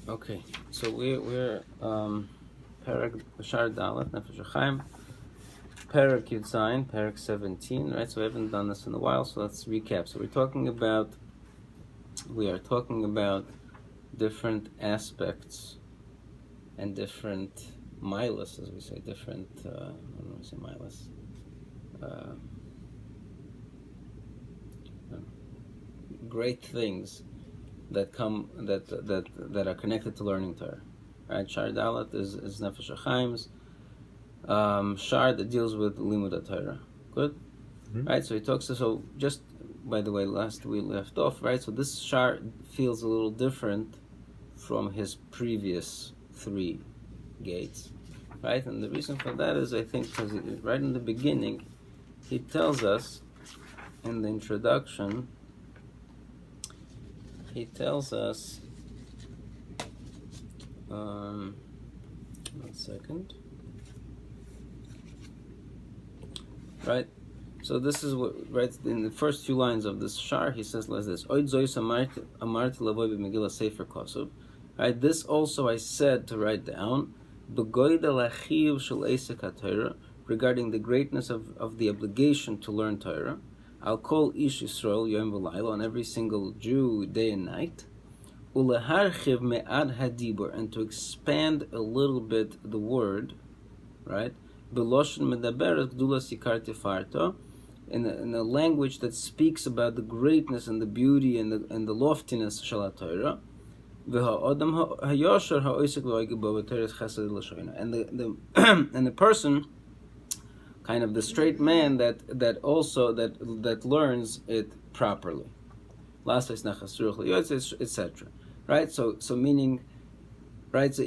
Okay, so we're Perek Bashar Dalet Nefesh HaChaim, Perek Yud Zayin, Perek 17, right? So we haven't done this in a while, so let's recap. So we are talking about different aspects and different milas, as we say, different, I don't know, we say milas, great things that come that are connected to learning Torah, right? Shar Dalet is Nefesh HaChaim's Shar that deals with Limud Torah. Good, right? So he talks. So just by the way, last we left off, right? So this Shar feels a little different from his previous three gates, right? And the reason for that is, I think, because right in the beginning, he tells us in the introduction. He tells us, one second, right? So this is what, right, in the first few lines of this shar, he says like this, Oid zois amarti lavoy b'megillah sefer kosov, right? This also I said to write down, b'goydel achiv shel esek haTorah, regarding the greatness of the obligation to learn Torah. I'll call Ish Yisrael Yom V'Layla, on every single Jew day and night. Uleharchiv me'ad hadibur, and to expand a little bit the word, right? B'loshen medaberes gdulas yikar tifarto, in a language that speaks about the greatness and the beauty and the loftiness shel HaTorah. V'ha'odam ha'yosher ha'oisek v'oigeh bo v'teres chesed l'shoina, and the person, kind of the straight man that also learns it properly, etc. Right? So meaning, right? So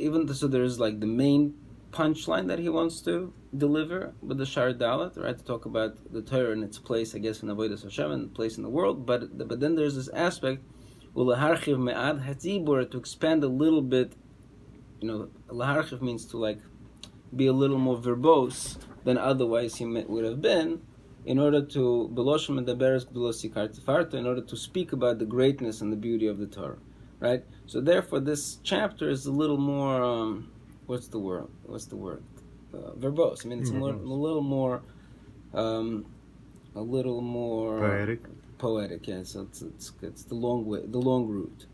there's like the main punchline that he wants to deliver with the Shar Dalet, right? To talk about the Torah and its place, I guess, in Avodas Hashem and place in the world. But then there's this aspect, uleharchiv me'ad hatibur, to expand a little bit. Laharchiv means to like be a little more verbose than otherwise he would have been, in order to in order to speak about the greatness and the beauty of the Torah, right? So therefore, this chapter is a little more what's the word? Verbose. I mean, it's a little more poetic. Yeah. So it's the long route,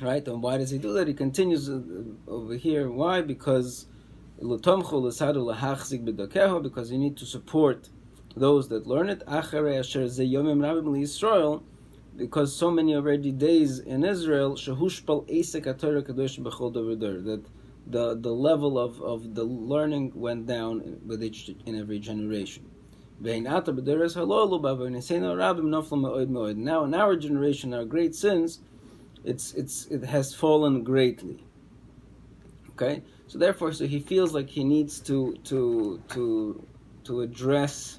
right? And why does he do that? He continues over here. Why? Because you need to support those that learn it. Because so many already days in Israel, that the level of the learning went down with in every generation. Now in our generation, our great sins, it has fallen greatly. Okay, so therefore, he feels like he needs to address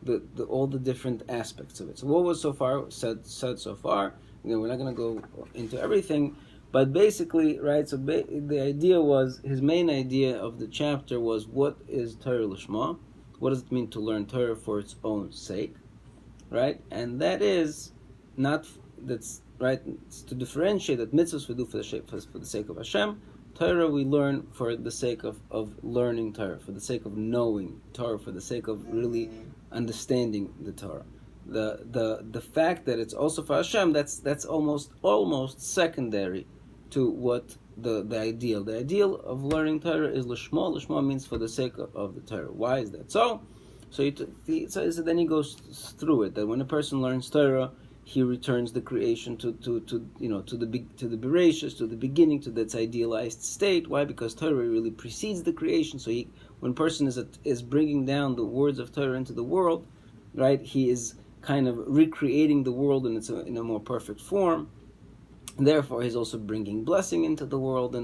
the all the different aspects of it. So what was said so far? We're not going to go into everything, but basically, right? So the idea was, his main idea of the chapter was, what is Torah Lishma? What does it mean to learn Torah for its own sake, right? And that is that's right. It's to differentiate that mitzvahs we do for the sake of Hashem. Torah we learn for the sake of learning Torah, for the sake of knowing Torah, for the sake of really understanding the Torah. The fact that it's also for Hashem, that's almost secondary to what the ideal. The ideal of learning Torah is lishma. Lishma means for the sake of the Torah. Why is that so? So then he goes through it, that when a person learns Torah, he returns the creation to the Bereshis, to the beginning, to its idealized state. Why? Because Torah really precedes the creation. So when a person is bringing down the words of Torah into the world, right, he is kind of recreating the world in a more perfect form. And therefore, he's also bringing blessing into the world,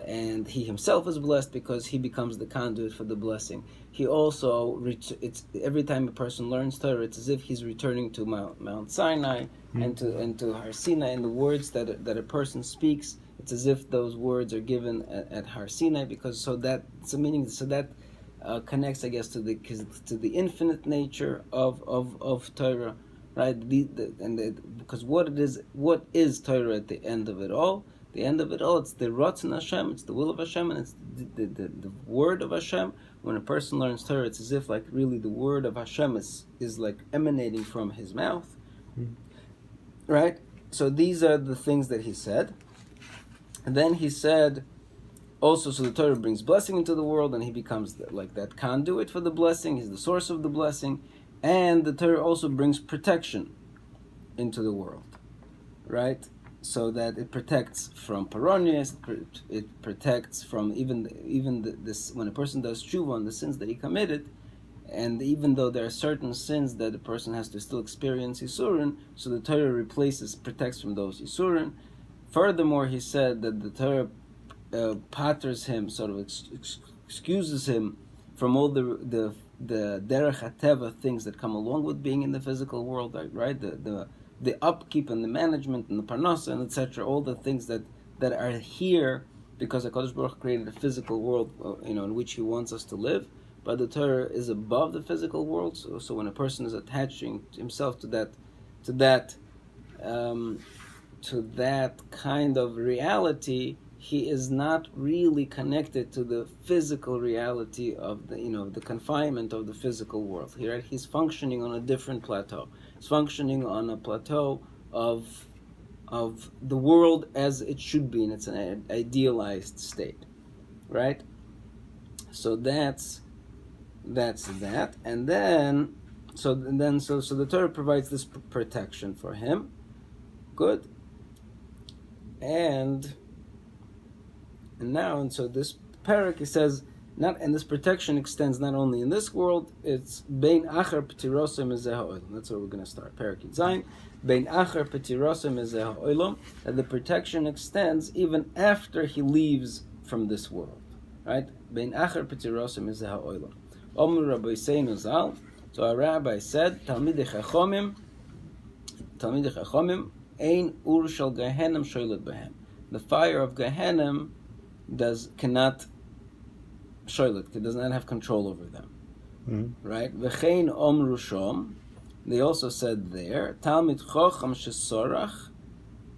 and he himself is blessed because he becomes the conduit for the blessing. He also, every time a person learns Torah, it's as if he's returning to Mount Sinai and to Har Sinai, and the words that a person speaks, it's as if those words are given at Har Sinai, because that connects, I guess, to the infinite nature of Torah, right? Because what is Torah at the end of it all? The end of it all, it's the Ratzon Hashem, it's the will of Hashem, and it's the word of Hashem. When a person learns Torah, it's as if like really the word of Hashem is like emanating from his mouth. Right? So these are the things that he said. And then he said, also, so the Torah brings blessing into the world, and he becomes like that conduit for the blessing. He's the source of the blessing. And the Torah also brings protection into the world. Right? So that it protects from paronias, it protects from even this when a person does tshuva on the sins that he committed, and even though there are certain sins that the person has to still experience yisurin, so the Torah protects from those yisurin. Furthermore, he said that the Torah patters him, sort of excuses him from all the derech hateva things that come along with being in the physical world, right? The upkeep and the management and the parnasa and etc. All the things that are here because HaKadosh Baruch Hu created a physical world, in which He wants us to live. But the Torah is above the physical world. So when a person is attaching himself to that kind of reality, he is not really connected to the physical reality of the confinement of the physical world. He's functioning on a different plateau. He's functioning on a plateau of the world as it should be, and it's an idealized state, right? So that's that, and then so the Torah provides this protection for him. Good, and so this parak, he says, and this protection extends not only in this world, it's bein achar p'tirosim ezeh ha'olam. That's where we're going to start. Parak Zayin, bein achar p'tirosim ezeh ha'olam, that the protection extends even after he leaves from this world, right? Bein achar p'tirosim ezeh ha'olam. Omer Rabbi Seinu Zal. So our rabbi said, Talmidei Chachomim, ein ur shel Gehenim shoylet behem. The fire of Gehenim cannot shoylet, it does not have control over them. Right? V'chein omru shom. They also said there, Talmid Chacham shesorach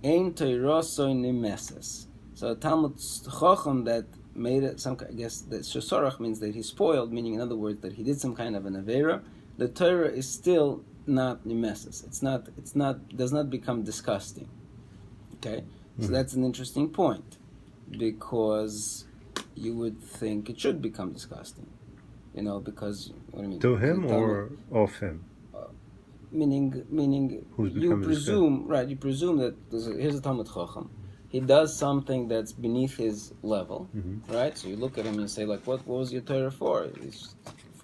ein toirosoi nimeses. So a Talmud Chacham that made it I guess that shesorach means that he spoiled, meaning in other words that he did some kind of an avera. The Torah is still not nimeses. Does not become disgusting. Okay? So that's an interesting point, because you would think it should become disgusting, because what do you mean? To him or of him? Meaning you presume, right? You presume that here's a Talmud Chacham. He does something that's beneath his level, right? So you look at him and you say, like, what was your Torah for?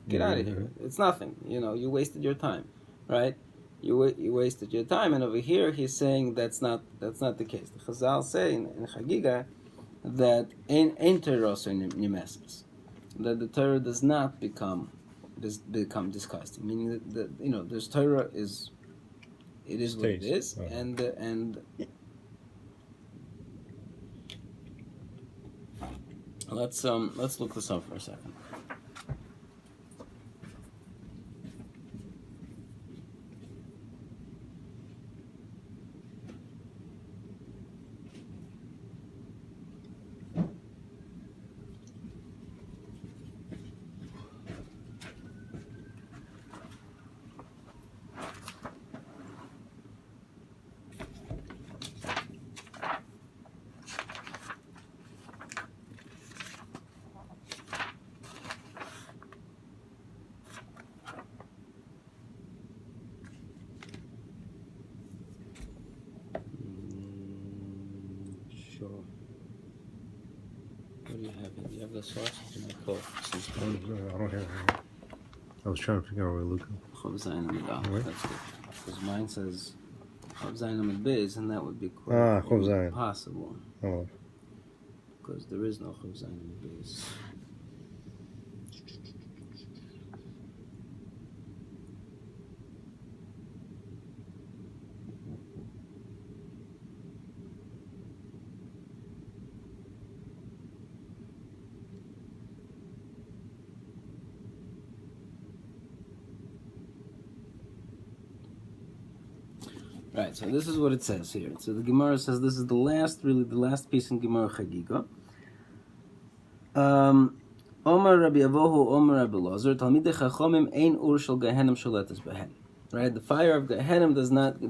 Get out of here. It's nothing. You wasted your time, right? You wasted your time, and over here he's saying that's not the case. The Chazal say in Chagiga that ein Torah nimeses, that the Torah does not become disgusting, meaning that this Torah is what it is, right. and let's look this up for a second. What do you have? Do you have the source? I don't have it. I was trying to figure out where Luca. Chav Zayin Amid Aleph. That's good. Because mine says Chav Zayin Amid Beis, and that would be quite impossible. Oh. Because there is no Chav Zayin Amid Beis. Right, so this is what it says here. So the Gemara says this is the last piece in Gemara Chagiga. Omar Rabbi Avohu, Omar Rabbi Lozer, Talmidei Chachomim ein ur shel Gehenim sholetes behen. Right, the fire of Gehenim does not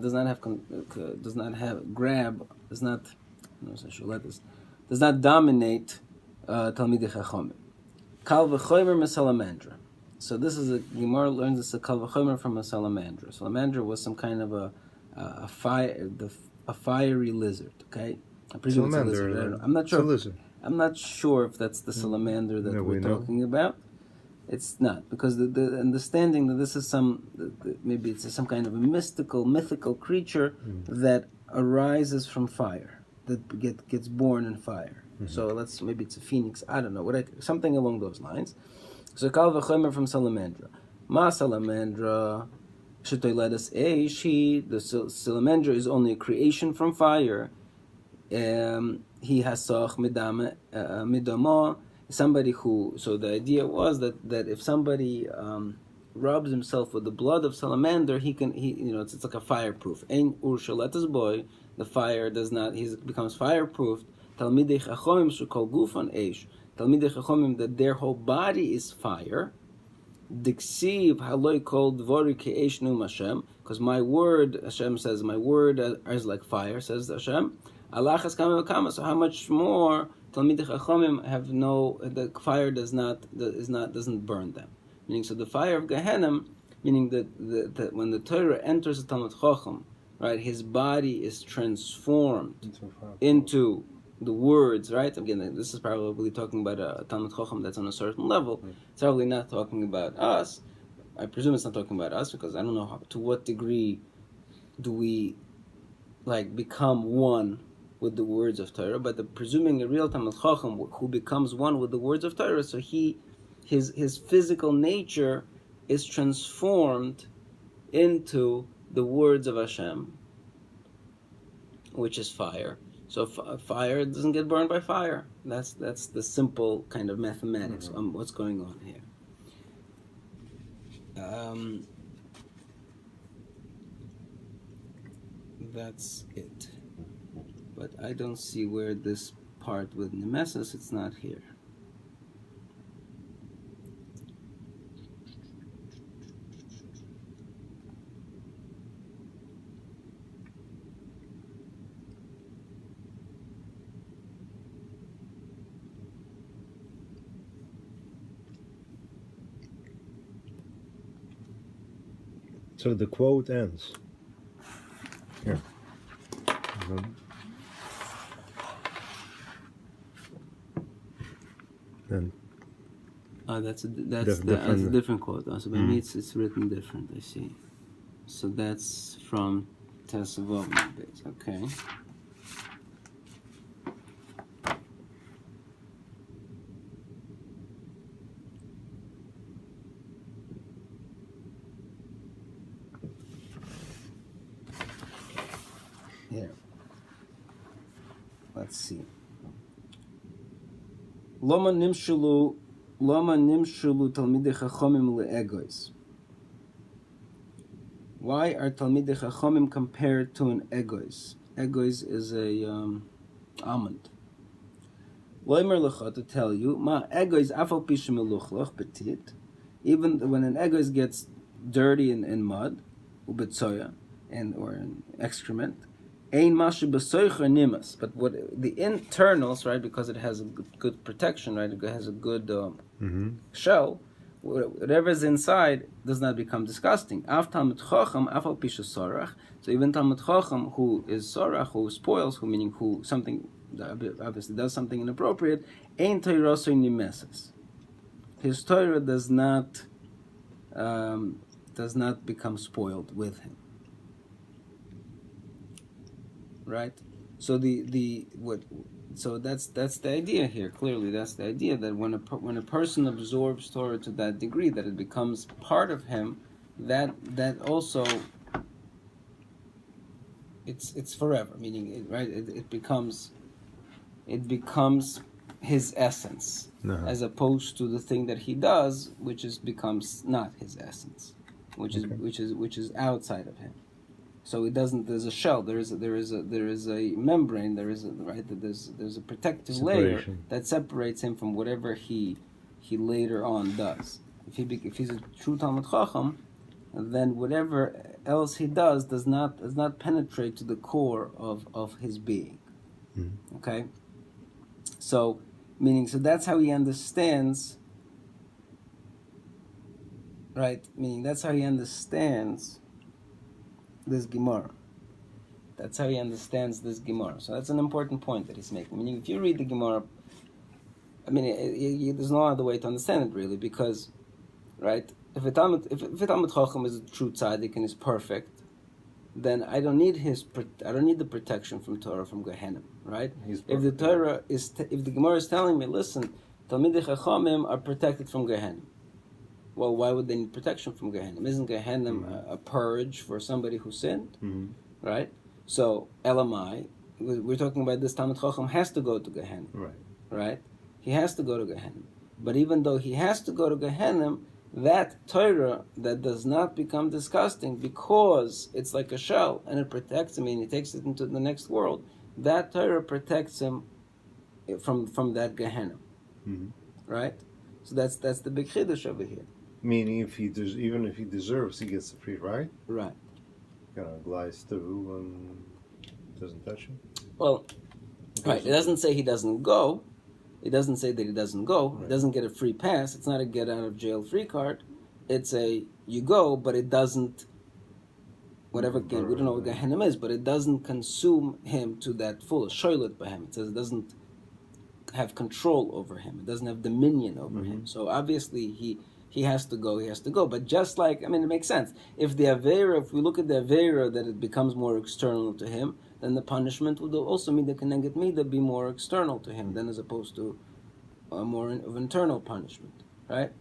dominate Talmidei Chachomim. Kal v'chomer mesalamandra. So this is a Gemara learns this a kal v'chomer from a salamandra. Salamandra was some kind of a fiery lizard. Okay, I presume it's a lizard. I'm not sure. I'm not sure if that's the salamander that we're talking about. It's not, because the understanding that this is maybe it's some kind of a mythical creature that arises from fire, that gets born in fire. So maybe it's a phoenix. I don't know, something along those lines. So kal v'chomer from salamandra. Ma salamandra shetoiledas eish. The salamandra is only a creation from fire. He has midama. Somebody who. So the idea was that if somebody rubs himself with the blood of salamander, it's like a fireproof. Ein ur shalatas boy. The fire does not. He becomes fireproof. Talmidei chachomim shekol gufan eish. Talmidei chachomim, that their whole body is fire. Diksiv haloi kol dvori ke'eish num Hashem. Because my word, Hashem says, my word is like fire, says Hashem. Alachas kama v'kama. So how much more Talmidei Chachomim the fire doesn't burn them. Meaning, so the fire of Gehenim, meaning that when the Torah enters the Talmid Chacham, right, his body is transformed into the words, right? Again, this is probably talking about a Talmid Chacham that's on a certain level. It's probably not talking about us. I presume it's not talking about us, because I don't know to what degree do we become one with the words of Torah, but presuming a real Talmid Chacham who becomes one with the words of Torah, so his physical nature is transformed into the words of Hashem, which is fire. So fire doesn't get burned by fire. That's the simple kind of mathematics on what's going on here. That's it. But I don't see where this part with Nemesis, it's not here. So the quote ends here. And that's a different quote. So maybe it's written different. I see. So that's from Tesavov base. Okay. Here. Let's see. Lama nimshulu talmidei chachomim le'egois. Why are talmidei chachomim compared to an egois? Egois is a almond. Loimer lecha, to tell you, ma egois afal pishem meluchloch petit. Even when an egois gets dirty in mud, ubetzoya, or in excrement, ein mashu b'soicher nimas. But what the internals, right, because it has a good protection, right, it has a good shell, whatever's inside does not become disgusting. Av talmid chacham afal pishu sorach. So even talmid chacham who is sorach, who spoils, who something obviously does something inappropriate, ein toirosoi nimesas. His Torah does not become spoiled with him. Right, so so that's the idea here. Clearly, that's the idea that when a person absorbs Torah to that degree that it becomes part of him, that also it's forever. Meaning, it becomes his essence, as opposed to the thing that he does, which becomes not his essence, which is outside of him. So it doesn't. There's a shell. There is a membrane. There's a protective layer that separates him from whatever he later on does. If he's a true Talmid Chacham, then whatever else he does not penetrate to the core of his being. Mm-hmm. Okay. So that's how he understands. Right. Meaning that's how he understands this Gemara. That's how he understands this Gemara. So that's an important point that he's making. Meaning, if you read the Gemara, there's no other way to understand it really, because, right? If a Talmid Chacham is a true tzaddik and is perfect, then I don't need the protection from Torah from Gehenna, right? If the Torah if the Gemara is telling me, listen, Talmidei Chachamim are protected from Gehenna. Well, why would they need protection from Gehenna? Isn't Gehenna a purge for somebody who sinned? Mm-hmm. Right? So, Elamai, we're talking about this Talmid Chacham has to go to Gehenna. Right? He has to go to Gehenna. But even though he has to go to Gehenna, that Torah that does not become disgusting because it's like a shell and it protects him and he takes it into the next world, that Torah protects him from that Gehenna. Mm-hmm. Right? So that's the big chiddush over here. Meaning, even if he deserves, he gets the free right. Right. Kind of glides through and doesn't touch him. Well, right. It doesn't say he doesn't go. It doesn't say that he doesn't go. Right. He doesn't get a free pass. It's not a get out of jail free card. It's a you go, but it doesn't. Whatever. Again, we don't know what Gehenna is, but it doesn't consume him to that full. Shoylet by him. It says it doesn't have control over him. It doesn't have dominion over him. So obviously he has to go. He has to go. But just like, it makes sense. If we look at the Avera, that it becomes more external to him, then the punishment would also mean the Keneged Midah be more external to him than as opposed to more of internal punishment, right?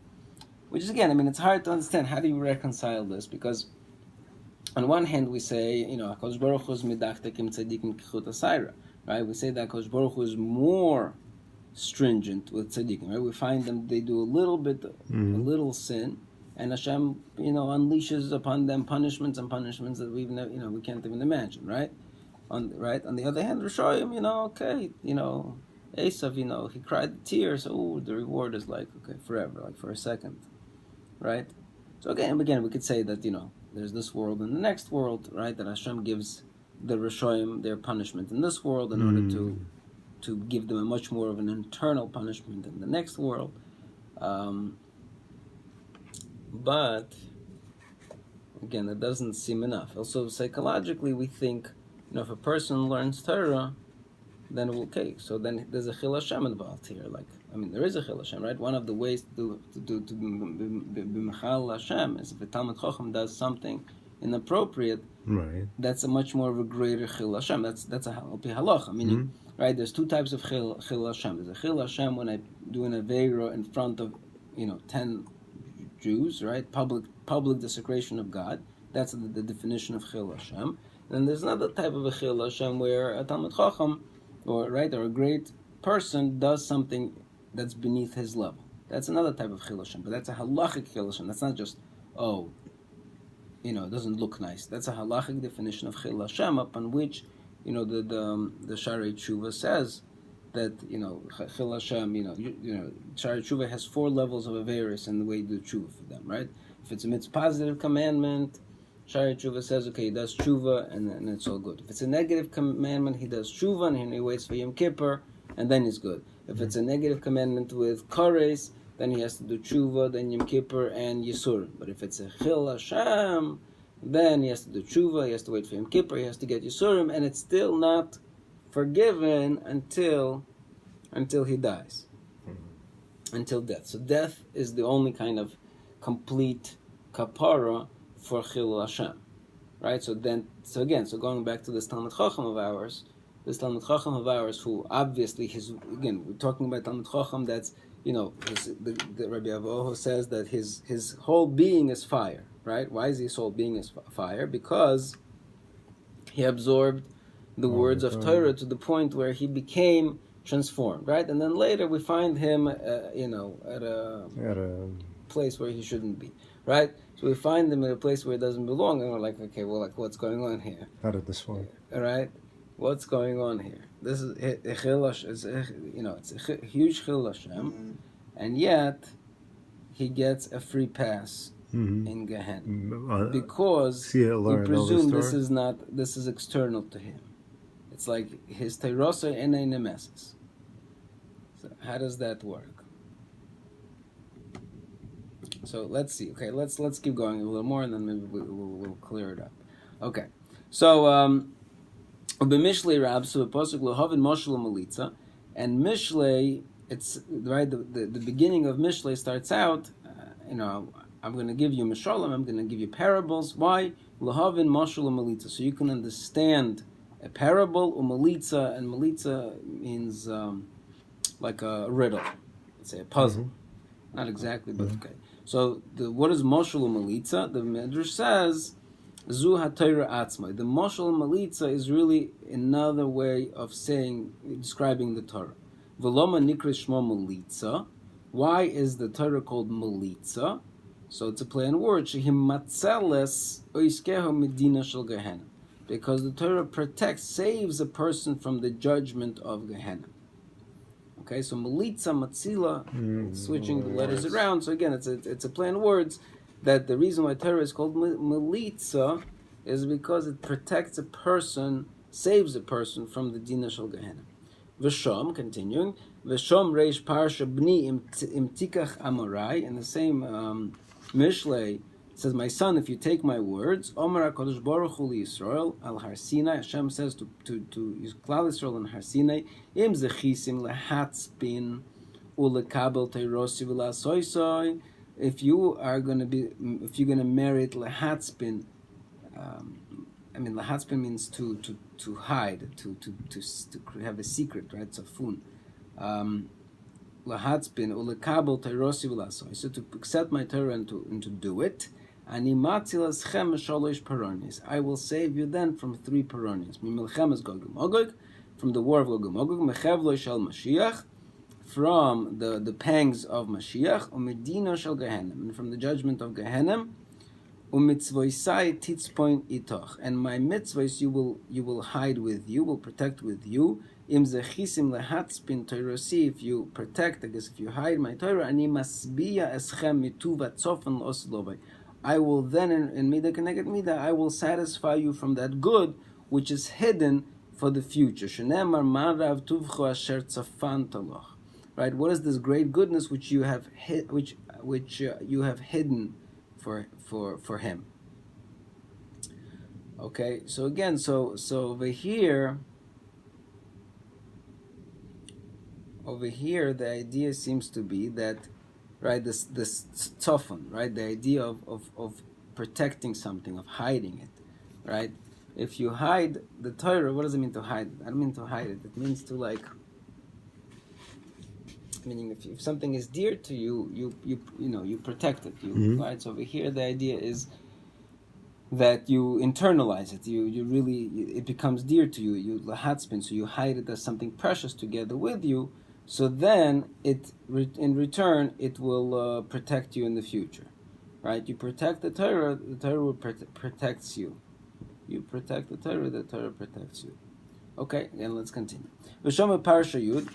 Which is, again, it's hard to understand. How do you reconcile this? Because on one hand we say, HaKadosh Baruch Hu is midachtekim tzadikim kichut asayra, right? We say that HaKadosh Baruch Hu is more stringent with tzaddikim, right? We find them, they do a little sin, and Hashem, unleashes upon them punishments that we can't even imagine, right? On the other hand, Rishoyim, Esav, he cried tears. Oh, the reward is forever, like for a second, right? So again, we could say that there's this world and the next world, right? That Hashem gives the Rishoyim their punishment in this world in order to give them a much more of an internal punishment in the next world. But again, that doesn't seem enough. Also, psychologically, we think, if a person learns Torah, then so then there's a Chil Hashem involved here. There is a Chil Hashem, right? One of the ways to be Mechal Hashem is if a Talmid Chacham does something inappropriate, right? That's a much more of a greater Chil Hashem. That's a halacha. Meaning, right? There's two types of Chil Hashem. There's a Chil Hashem when I do an Aveira in front of 10 Jews, right? Public desecration of God. That's the definition of Chil Hashem. Then there's another type of a Chil Hashem where a Talmid Chacham, or a great person does something that's beneath his level. That's another type of Chil Hashem. But that's a halachic Chil Hashem. That's not just, it doesn't look nice. That's a halachic definition of Chil Hashem, upon which, the Sharei Tshuva says that, Chil Hashem, Sharei Tshuva has 4 levels of Averis in the way you do Tshuva for them, right? If it's a mitzvah positive commandment, Sharei Tshuva says, okay, he does Tshuva, and it's all good. If it's a negative commandment, he does Tshuva, and he waits for Yom Kippur, and then he's good. If it's a negative commandment with Kares, then he has to do Tshuva, then Yom Kippur, and Yisurim. But if it's a Chil Hashem, then he has to do Tshuva, he has to wait for Yom Kippur, he has to get Yisurim, and it's still not forgiven until he dies. Until death. So death is the only kind of complete kapara for Chil Hashem, right? So going back to this Talmid Chacham of ours, who obviously we're talking about Talmid Chacham that's, the Rabbi Avoho says that his whole being is fire, right? Why is his whole being is fire? Because he absorbed the words of Torah to the point where he became transformed, right? And then later we find him, at a place where he shouldn't be. right? So we find him in a place where it doesn't belong, and we're like, okay, well, like, what's going on here? How did this work? All right, what's going on here? This is it's a huge chil Hashem, and yet he gets a free pass in Gehenna because he presumed this is external to him. It's like his teirasa enei nemesis. So how does that work? So let's see. Okay, let's keep going a little more, and then maybe we'll clear it up. Okay, so b'mishlei rab so b'posuk lohavin moshel malitza, and mishlei, it's right. The beginning of mishlei starts out. I'm going to give you mishalim. I'm going to give you parables. Why lohavin moshel malitza? So you can understand a parable. Umalitza, and malitza means like a riddle. Let's say a puzzle. Mm-hmm. Not exactly, but okay. So what is moshel malitza? The Midrash says zu haTorah atzma. The moshel malitza is really another way of describing the Torah. V'loma nikra shmo malitza. Why is the Torah called malitza? So it's a play on words. Shehim matzeles oiskeho medina shel Gehenna. Because the Torah saves a person from the judgment of Gehenna. Okay, so malitza, matzila, switching the letters around. So again, it's a play on words that the reason why Torah is called malitza is because it protects a person, saves a person from the dina shel Gehenna. V'shom, continuing, v'shom reish parsha bni im tikach amorai, in the same mishlei, it says, my son, if you take my words, Omer HaKadosh Baruch Hu Yisrael al Har Sinai, Hashem says to Klal Yisrael on Har Sinai, Im zechisim lehatzpin ulekabel teirosi v'lasoisoi. If you're going to merit lehatzpin, lehatzpin means to hide, to have a secret, right? Tzafun. Lahatzpin ulekabel teirosi v'lasoi. So to accept my Torah and to do it. I will save you then from 3 paronias. From the war of Gog and Magog, from the pangs of Mashiach, and from the judgment of Gehenna, and my mitzvahs you will hide with you, will protect with you. If you protect, if you hide my Torah, I will then, in Midah Keneged Midah, I will satisfy you from that good which is hidden for the future. Right? What is this great goodness which you have you have hidden for him? Okay, so again, so over here, the idea seems to be that, right, this tzofan, right, the idea of protecting something, of hiding it, right? If you hide the Torah, what does it mean to hide it? I don't mean to hide it. It means to meaning if something is dear to you, you protect it. Right? So over here, the idea is that you internalize it. You really, it becomes dear to you. You lahatzpin, so you hide it as something precious together with you. So then, in return, it will protect you in the future, right? You protect the Torah will protects you. You protect the Torah protects you. Okay, and let's continue. V'shom Parsha Yud,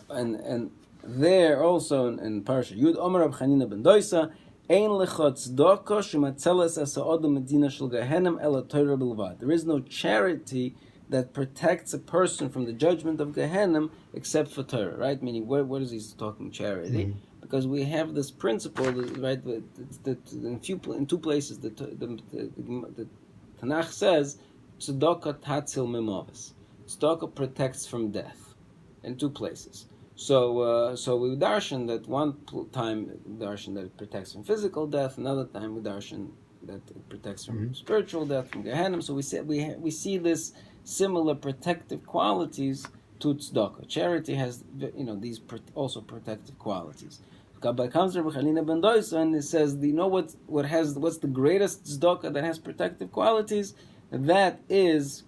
and there also in Parsha Yud, Omer Rab Chanina ben Doisa, Ein lecha tzedakah shematzeles es ha'adam medina shel Gehenim ela Torah bilvad. There is no charity that protects a person from the judgment of Gehenna except for Torah, right? Meaning, what is he talking charity? Mm-hmm. Because we have this principle, right? In 2 places, the Tanakh says, tzedakah tatzil mimovis. Tzedakah protects from death. In 2 places. So we darshan that one time darshan that it protects from physical death, another time we darshan that it protects from spiritual death, from Gehenna. So we see this similar protective qualities to tzedakah. Charity has, these also protective qualities. But comes Rabbi Chanina ben Doisa and it says, what's the greatest tzedakah that has protective qualities? That is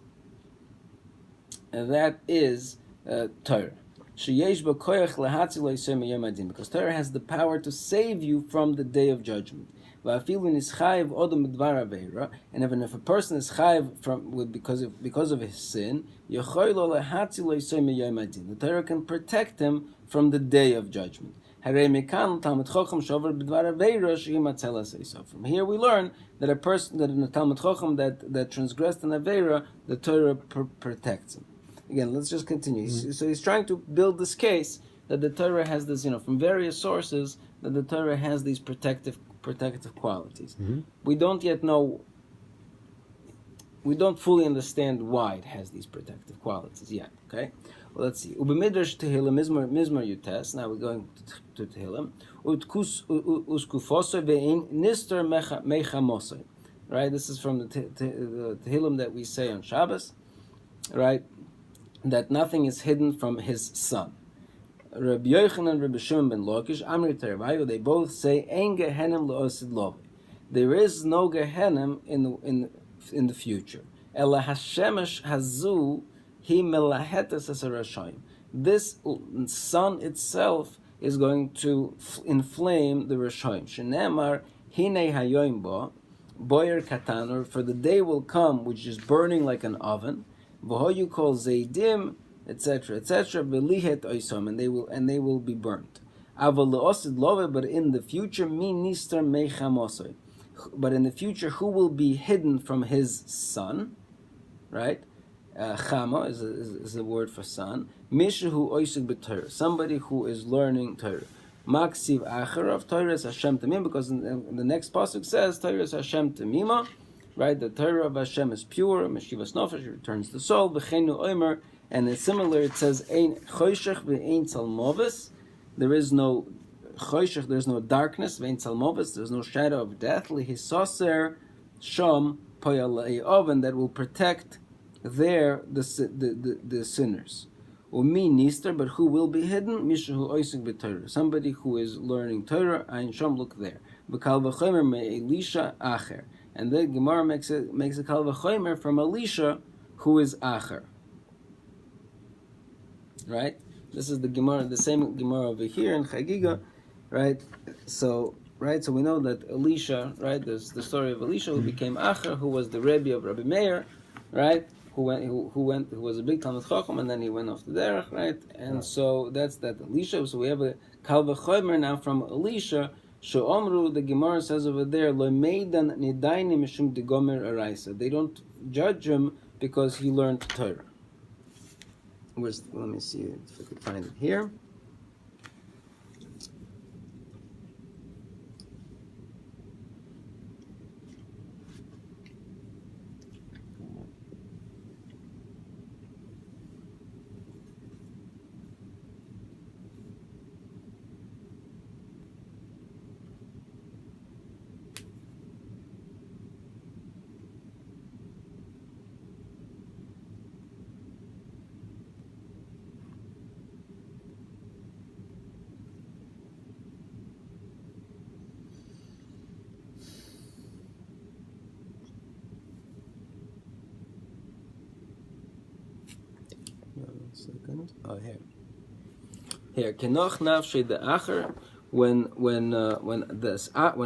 Torah. Because Torah has the power to save you from the day of judgment. Va'afilu nischayev odom b'dvar aveira, and even if a person is chayev because of his sin, yochoi lo lehatzi lo yisay miyom adin. The Torah can protect him from the day of judgment. From here we learn that a person, that in a Talmud Chacham that transgressed an Aveira, the Torah protects him. Again, let's just continue. So he's trying to build this case that the Torah has this, from various sources, that the Torah has these protective qualities. We don't yet know, we don't fully understand why it has these protective qualities yet, okay? Well, let's see. Ubemidrash Tehillim Mizmar Yutes. Now we're going to Tehillim. Uskufosoi ve'in nister mechamosoi. Right. This is from the Tehillim that we say on Shabbos. Right. That nothing is hidden from his son. Rabbi Yochanan and Rabbi Shimon ben Lakish Amri Tervayu. They both say Ein Gehenim le'osid lovi. There is no Gehenim in the future. Ela hashemesh hazu. This sun itself is going to inflame the Rashaim. Shenemar hine hayoim bo boyer katanor, for the day will come which is burning like an oven. V'hoyu kol zeidim, etc., etc. V'lihet oisom, and they will be burnt. Aval leosid love, but in the future mi nister mechamosoi. But in the future, who will be hidden from his son? Right. Chama is the word for son. Mishahu oisig b'Torah, somebody who is learning Torah. Maksiv acharav Torah is Hashem Tamim, because in the next pasuk says Torah is Hashem Tamima, right? The Torah of Hashem is pure. Meshivas Nefesh, returns the soul. V'cheinu oimer, and it's similar. It says ein choshech ve'ein tzalmovis. There is no choshech, there is no darkness. Ve'ein tzalmovis, there is no shadow of death. Lihisoser shom poyalei oven, that will protect there the sinners. Umi nister, but who will be hidden? Mishahu oisig b'Torah, somebody who is learning Torah. Ayin shom, look there. V'kal v'chomer me Elisha acher, and the Gemara makes a kal v'chomer from Elisha, who is acher. Right. This is the Gemara, the same Gemara over here in Chagiga, right? So we know that Elisha, right? There's the story of Elisha who became acher, who was the Rebbe of Rabbi Meir, right? Who was a big Talmud Chacham, and then he went off to Derech, right? And so that's that Elisha. So we have a Kal V'chomer now from Elisha. She'omru, the Gemara says over there, Lo meidan nidaini mishum degomer araisa. They don't judge him because he learned Torah. Let me see if I could find it here. Second. Oh, here. Kenoch nafshei the acher, when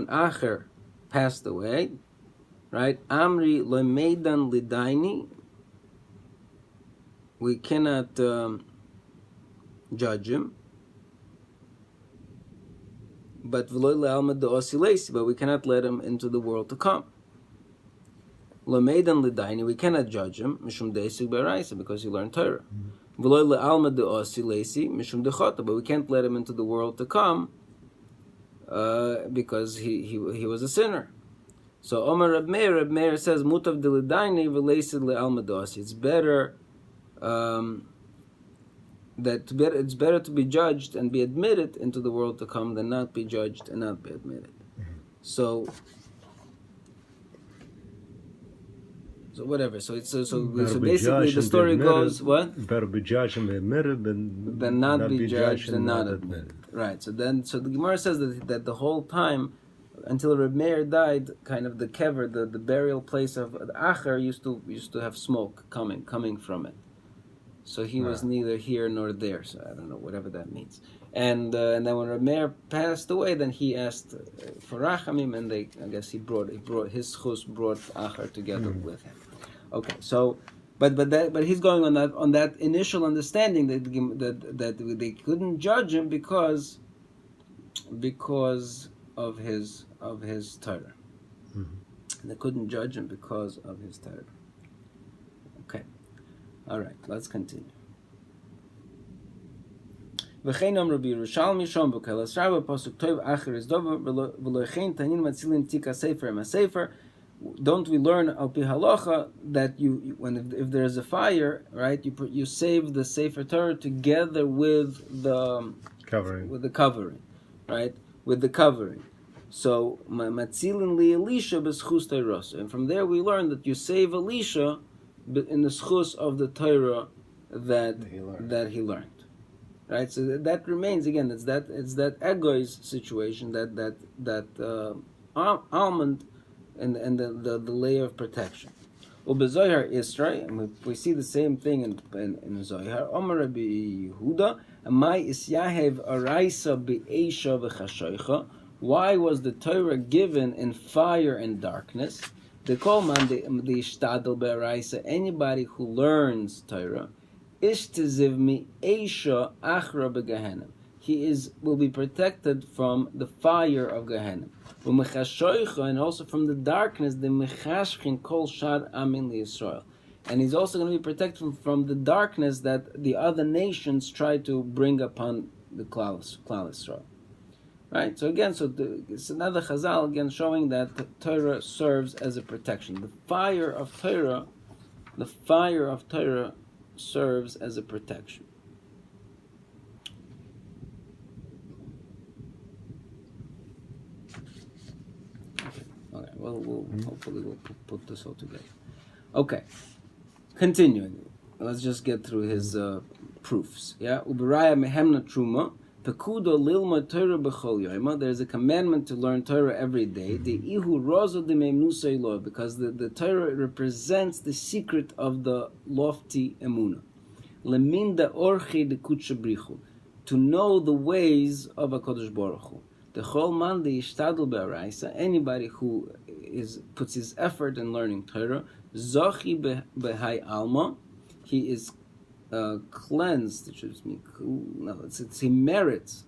Acher passed away, right? Amri lemeidan lidaini. We cannot judge him, but v'lo le'alma de'osilesi, but we cannot let him into the world to come. Lemeidan lidaini, we cannot judge him mishum de'esig b'araisa, because he learned Torah. But we can't let him into the world to come because he was a sinner. So Omar Reb Meir says mutav delidaini v'leisid le'alma dosi. It's better it's better to be judged and be admitted into the world to come than not be judged and not be admitted. So whatever. So basically the story goes what? Better be judged and be admitted than not be judged and not admitted. Right. So the Gemara says that the whole time until Reb Meir died, kind of the kever, the burial place of the Acher used to have smoke coming from it. So he was neither here nor there. So I don't know, whatever that means. And then when Rameir passed away, then he asked for Rachamim, and I guess he brought his chus brought Achar together with him. Okay, so but he's going on that initial understanding that they couldn't judge him because of his Torah. They couldn't judge him because of his Torah. Okay, all right, let's continue. V'chein Rabbi Yerushalmi Shom B'Kelas Rabba Pasuk Tov Acher is Dover V'lochein Tanin Matzilin Tika Sefer. Don't we learn al pi halacha that if there is a fire, right? You save the Sefer Torah together with the covering, right? With the covering. So Matzilin li Elisha b'schus Torah, and from there we learn that you save Elisha in the schus of the Torah that he learned. Right, so that remains again. It's that ego's situation, that almond, and the layer of protection. Ubezohar Isra, and we see the same thing in Zohar. Omar Rabbi Yehuda, Amai Isyahev Araisa Be'esha V'Chashoicha. Why was the Torah given in fire and darkness? The Kolman the Ishtadel Be'araisa. Anybody who learns Torah. Ishtizivmi Eisha Achra Begehenim. He will be protected from the fire of Gehenim. And also from the darkness, the Mechashchin Kol Shad Amin Yisrael. And he's also going to be protected from the darkness that the other nations try to bring upon the Klal Yisrael. Right? So again, it's another Chazal again showing that the Torah serves as a protection. The fire of Torah serves as a protection. Okay. Well, hopefully we'll put this all together. Okay. Continuing. Let's just get through his proofs. Yeah. Uberaya mehemna truma. Pekudo lilma Torah b'chol yoyma. There's a commandment to learn Torah every day. The ihu rozo de memnusa ilo, because the Torah represents the secret of the lofty emuna. Leminda orchi de kutchabrichu, to know the ways of HaKadosh Baruch Hu. The chol man de yishtadel be'araisa, anybody who puts his effort in learning Torah, zochi behai alma, he is cleansed. It should mean he merits.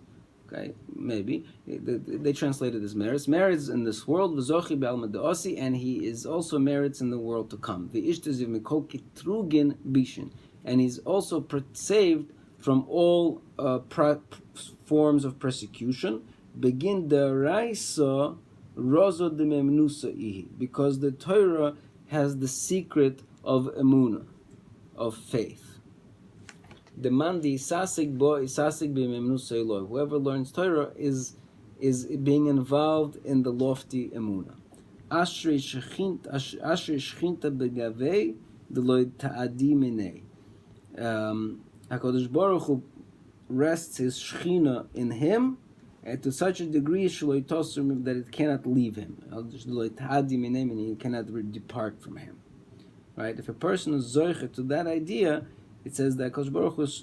Okay, maybe they translated as merits in this world. V'zochi be'alma de'osi, and he is also merits in the world to come. V'ishtaziv mikol kitrugin bishin, and he's also saved from all forms of persecution. Begin the raisa rozo de memnusa ihi, because the Torah has the secret of emuna, of faith. The man the isasik bo isasik b'memnusa Eloi. Whoever learns Torah is being involved in the lofty emuna. Ashrei shchinta begavei deloy ta'adi minei. HaKadosh Baruch Hu rests his shchina in him, and to such a degree that it cannot leave him. And he cannot depart from him. Right? If a person is zoiche to that idea, it says that HaKadosh Baruch Hu is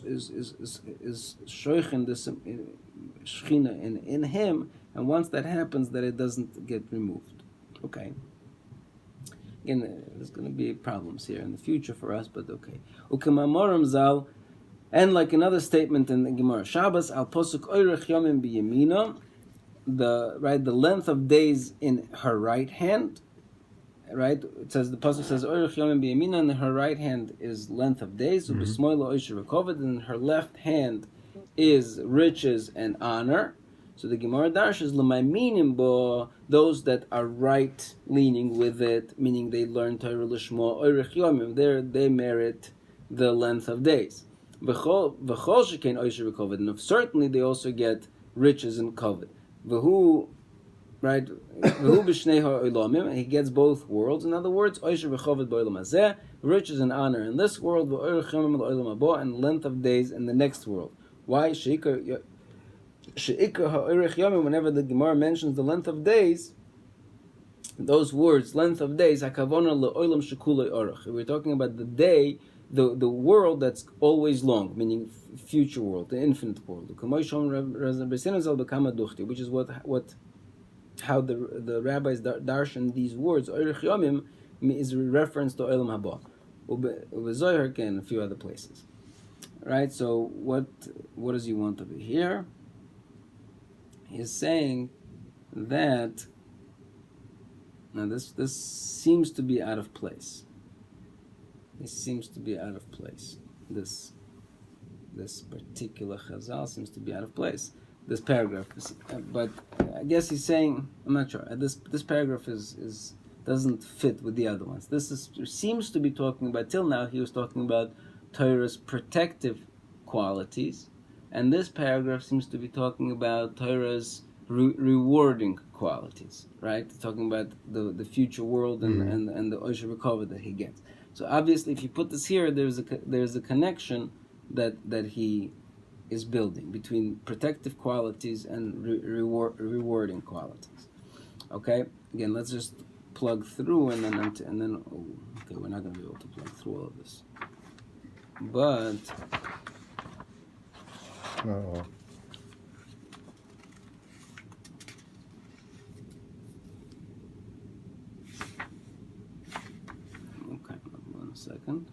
shoichen this shchina in him, and once that happens, that it doesn't get removed. Okay. Again, there's going to be problems here in the future for us, but okay. Ukemamorim zal, and like another statement in the Gemara, Shabbos al posuk oirech yomim biyamina, the length of days in her right hand, right? It says the pasuk says oirech yomim biyamina, and her right hand is length of days. Ubismoilo oisher v'koved, and her left hand is riches and honor. So the Gemara darshes l'mayminim bo, those that are right leaning with it, meaning they learn Torah l'shmo oirech yomim, they merit the length of days. V'chol shekain oisher v'koved, and certainly they also get riches and koved. V'hu, right? V'hu b'shnei ha'olamim, and he gets both worlds. In other words, oisher v'koved b'olam hazeh, riches and honor in this world, v'oirech yomim l'olam habo, and length of days in the next world. Why? Sheikah ha'oirech yomim, whenever the Gemara mentions the length of days, those words, length of days, hakavona le'olam shekulei orach. We're talking about the day the world that's always long, meaning future world, the infinite world. Which is what how the rabbis darshan these words. Oirich Yomim is a reference to Olam Haba. Zohar and a few other places. Right? So what does he want over here? He's saying that now this seems to be out of place. This seems to be out of place. This particular chazal seems to be out of place. This paragraph, but I guess he's saying, I'm not sure. This paragraph is doesn't fit with the other ones. Seems to be talking about, till now he was talking about Torah's protective qualities, and this paragraph seems to be talking about Torah's rewarding qualities, right? Talking about the future world and the Osher recover that he gets. So obviously, if you put this here, there's a connection that he is building between protective qualities and rewarding qualities. Okay, again, let's just plug through and then okay, we're not going to be able to plug through all of this, but No. okay, 1 second.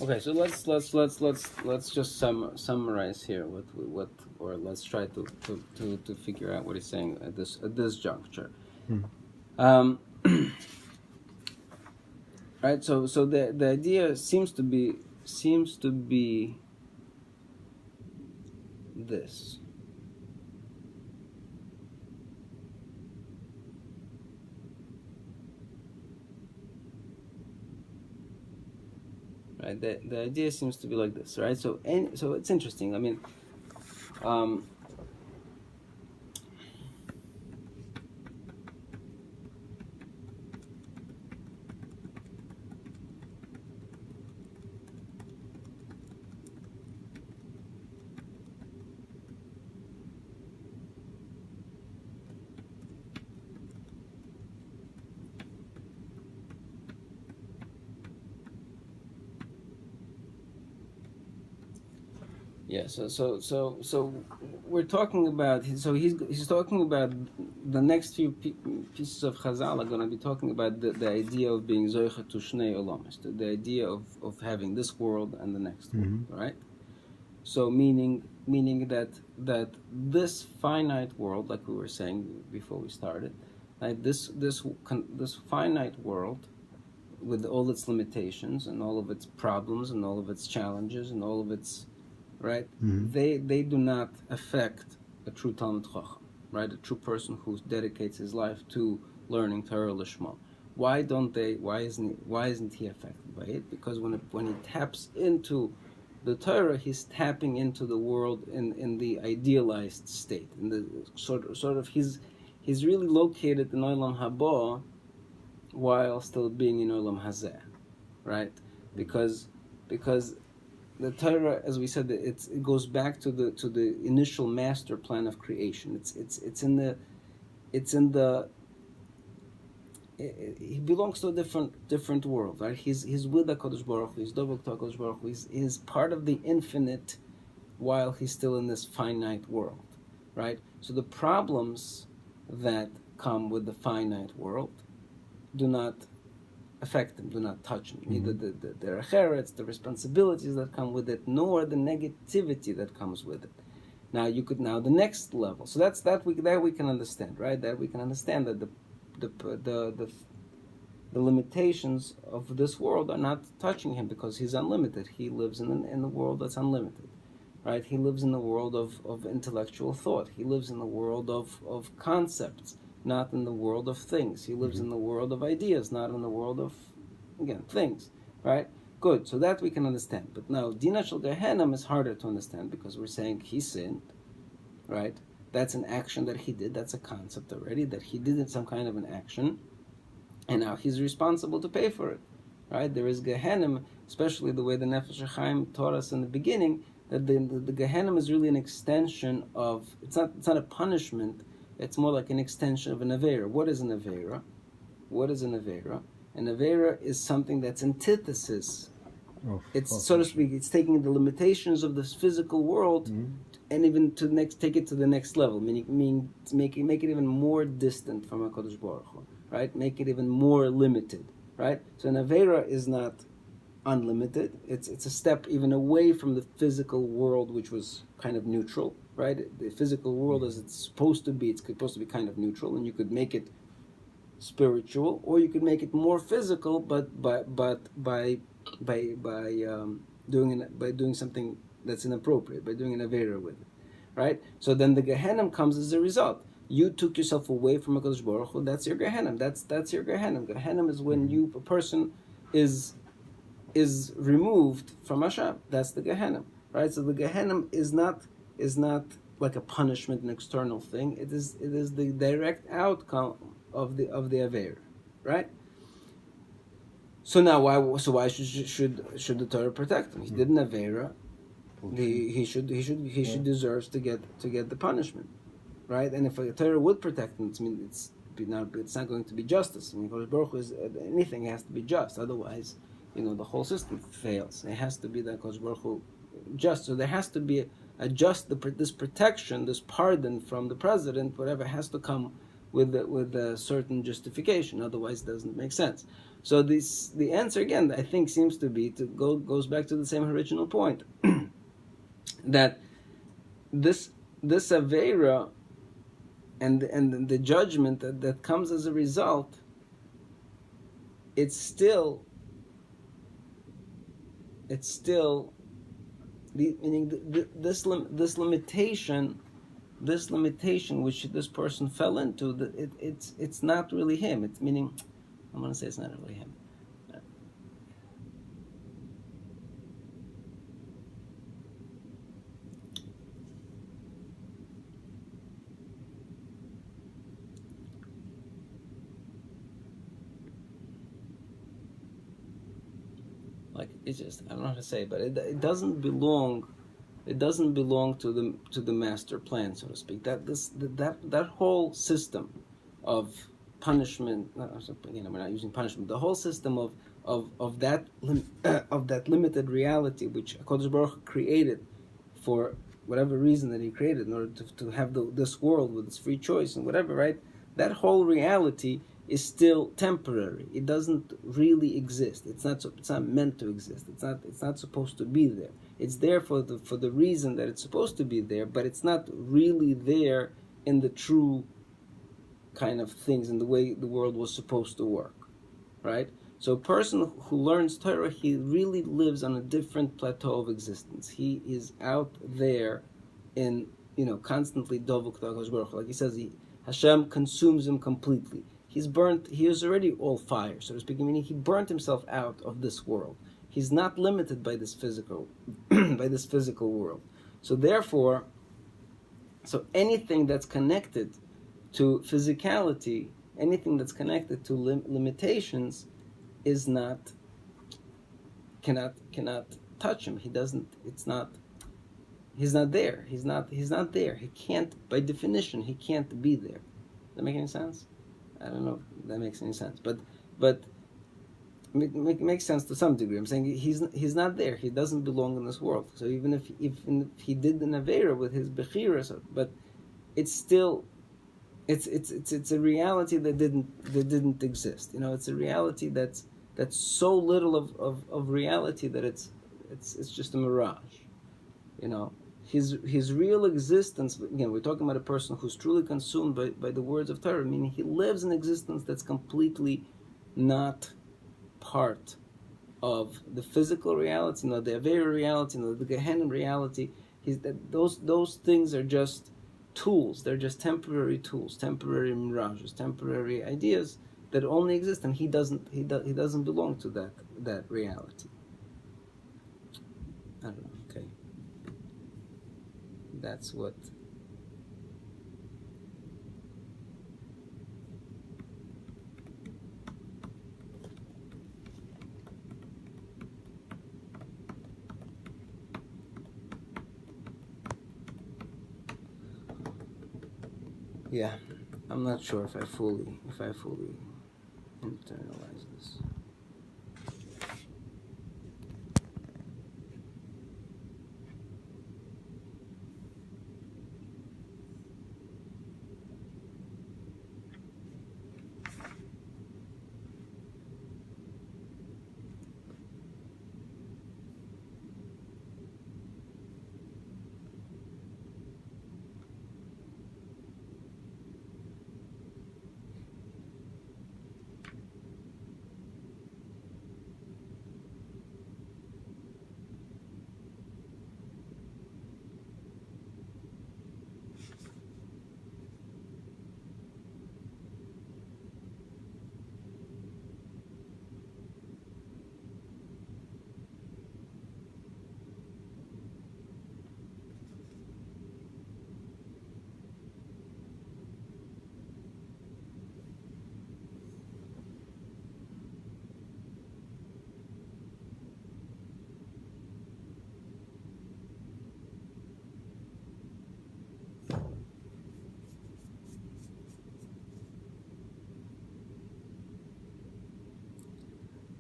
Okay, so let's just summarize here what or let's try to figure out what he's saying at this juncture. Right. So the idea seems to be this. Right. The idea seems to be like this, right? So it's interesting. I mean, yeah. So we're talking about. So he's talking about the next few pieces of Chazal are going to be talking about the idea of being zoicha to shnei olamis, the idea of having this world and the next world, right? So meaning that this finite world, like we were saying before we started, right? This finite world, with all its limitations and all of its problems and all of its challenges and all of its, right? They do not affect a true Talmid Chacham, right? A true person who dedicates his life to learning Torah Lishma. Why don't they? Why isn't he affected by it? Because when he taps into the Torah, he's tapping into the world in the idealized state, in the sort of he's really located in Olam Haba while still being in Olam Hazeh, right? Because the Torah, as we said, it goes back to the initial master plan of creation. It's in the he belongs to a different world, right? He's with HaKadosh Baruch Hu. He's Dovek to HaKadosh Baruch Hu. He's part of the infinite, while he's still in this finite world, right? So the problems that come with the finite world do not affect him, do not touch him. Neither the recherets, the responsibilities that come with it, nor the negativity that comes with it. Now the next level. So that we can understand, right? That we can understand that the limitations of this world are not touching him because he's unlimited. He lives in the world that's unlimited, right? He lives in the world of intellectual thought. He lives in the world of concepts, not in the world of things. He lives in the world of ideas, not in the world of, again, things, right? Good, so that we can understand. But now, Dina Shel Gehenna is harder to understand because we're saying he sinned, right? That's an action that he did. That's a concept already, that he did some kind of an action, and now he's responsible to pay for it, right? There is Gehenna, especially the way the Nefesh HaChaim taught us in the beginning, that the Gehenna is really an extension of, it's not a punishment, it's more like an extension of an Aveira. What is an Aveira? What is an Aveira? An Aveira is something that's antithesis. It's, so to speak, it's taking the limitations of this physical world and even take it to the next level, meaning to make it even more distant from HaKadosh Baruch Hu, right? Make it even more limited, right? So an Aveira is not unlimited. It's a step even away from the physical world, which was kind of neutral, right? The physical world, as it's supposed to be kind of neutral, and you could make it spiritual, or you could make it more physical, but by doing something that's inappropriate, by doing an avera with it, right? So then the Gehenna comes as a result. You took yourself away from HaKadosh Baruch Hu. That's your Gehenna. That's your Gehenna. Gehenna is when a person is removed from Hashem. That's the Gehenna, right? So the Gehenna is not like a punishment, an external thing. It is the direct outcome of the Aveira, right? So now why should the Torah protect him? He did an Aveira. He should deserves to get the punishment, right? And if the Torah would protect him, it's not going to be justice. I mean, Baruch Hu is anything has to be just. Otherwise, the whole system fails. It has to be that Baruch Hu just. So there has to be this protection, this pardon from the president, whatever, has to come with a certain justification. Otherwise, it doesn't make sense. So the answer again, I think, seems to be goes back to the same original point that this avera and the judgment that comes as a result, it's still meaning this limitation which this person fell into, it's not really him. It's meaning, I'm going to say it's not really him. Like, it's just, I don't know how to say, but it doesn't belong. It doesn't belong to the master plan, so to speak. That whole system of punishment. Again, we're not using punishment. The whole system of that limited reality, which HaKadosh Baruch Hu created for whatever reason that He created, in order to have this world with its free choice and whatever, right? That whole reality is still temporary. It doesn't really exist. It's not meant to exist. It's not supposed to be there. It's there for the reason that it's supposed to be there, but it's not really there in the true kind of things in the way the world was supposed to work, right? So a person who learns Torah, he really lives on a different plateau of existence. He is out there in, constantly dovuk to Baruch Hu. Like he says, Hashem consumes him completely. He's burnt, he is already all fire, so to speak, meaning he burnt himself out of this world. He's not limited by this physical by this physical world. So therefore, anything that's connected to physicality, anything that's connected to limitations, is not cannot touch him. He doesn't. It's not. He's not there. He's not there. He can't. By definition, he can't be there. Does that make any sense? I don't know if that makes any sense, but it makes sense to some degree. I'm saying he's not there. He doesn't belong in this world. So even if he did an avera with his bechira, but it's still it's a reality that didn't exist. It's a reality that's so little of reality that it's just a mirage. His real existence, again, we're talking about a person who's truly consumed by the words of Torah, meaning he lives an existence that's completely not part of the physical reality, the Avera reality, the Gehenna reality. Those things are just tools. They're just temporary tools, temporary mirages, temporary ideas that only exist, and he doesn't belong to that reality. I don't know. Okay, that's what. Yeah, I'm not sure if I fully internalize this.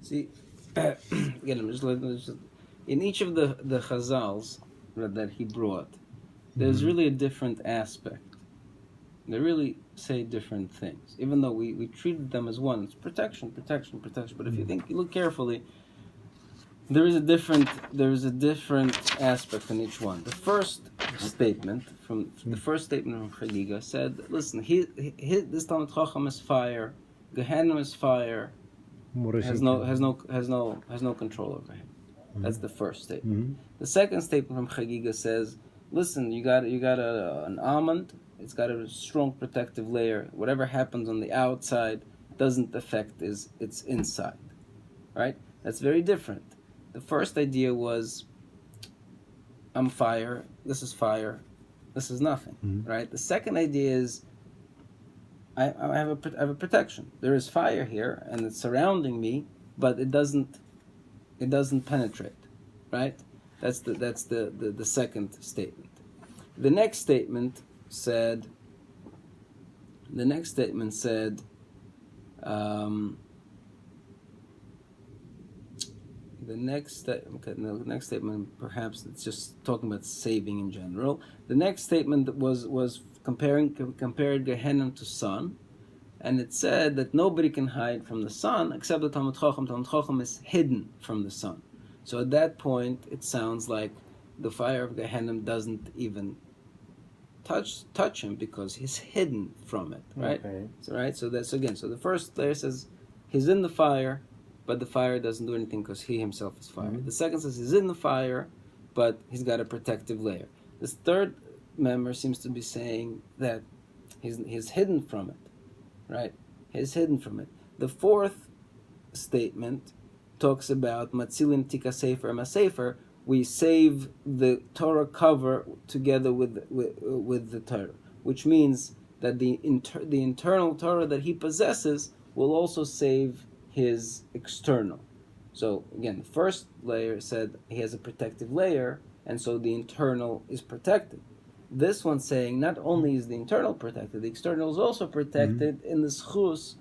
See, again, I'm just in each of the chazals that he brought, there's really a different aspect. They really say different things, even though we treated them as one. It's protection. But if you look carefully, there is a different aspect in each one. The first statement from Chagiga said, "Listen, this Talmid Chacham is fire, Gehenna is fire, has no control over him." That's the first statement. The second statement from Chagiga says, "Listen, you got an almond. It's got a strong protective layer. Whatever happens on the outside doesn't affect its inside." Right? That's very different. The first idea was, I'm fire, this is nothing, right? The second idea is, I have a protection. There is fire here, and it's surrounding me, but it doesn't penetrate, right? That's the second statement. The next statement said. The next statement perhaps it's just talking about saving in general. The next statement was compared Gehenna to sun, and it said that nobody can hide from the sun except the Talmid Chacham. Talmid Chacham is hidden from the sun. So at that point, it sounds like the fire of Gehenna doesn't even touch him because he's hidden from it, right? Okay. So right, so that's again. So the first layer says he's in the fire, but the fire doesn't do anything because he himself is fire. Mhm. The second says he's in the fire, but he's got a protective layer. This third member seems to be saying that he's hidden from it, right? He's hidden from it. The fourth statement talks about Matzilim Tika Sefer Masefer. We save the Torah cover together with the Torah, which means that the internal Torah that he possesses will also save his external. So again, the first layer said he has a protective layer, and so the internal is protected. This one's saying not only is the internal protected, the external is also protected in the schus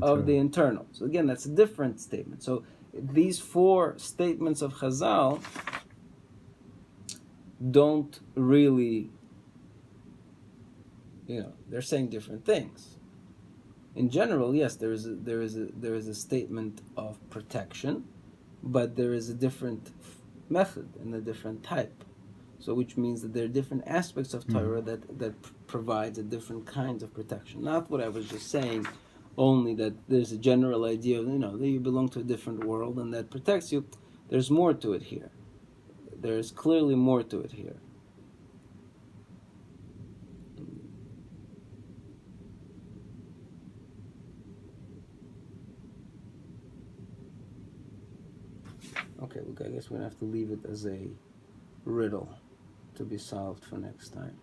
of the internal. So again, that's a different statement. So these four statements of Chazal don't really, they're saying different things. In general, yes, there is a statement of protection, but there is a different method and a different type. So, which means that there are different aspects of Torah that provides a different kind of protection. Not what I was just saying, only that there's a general idea of, that you belong to a different world and that protects you. There's more to it here. There's clearly more to it here. Okay, look, I guess we're going to have to leave it as a riddle to be solved for next time.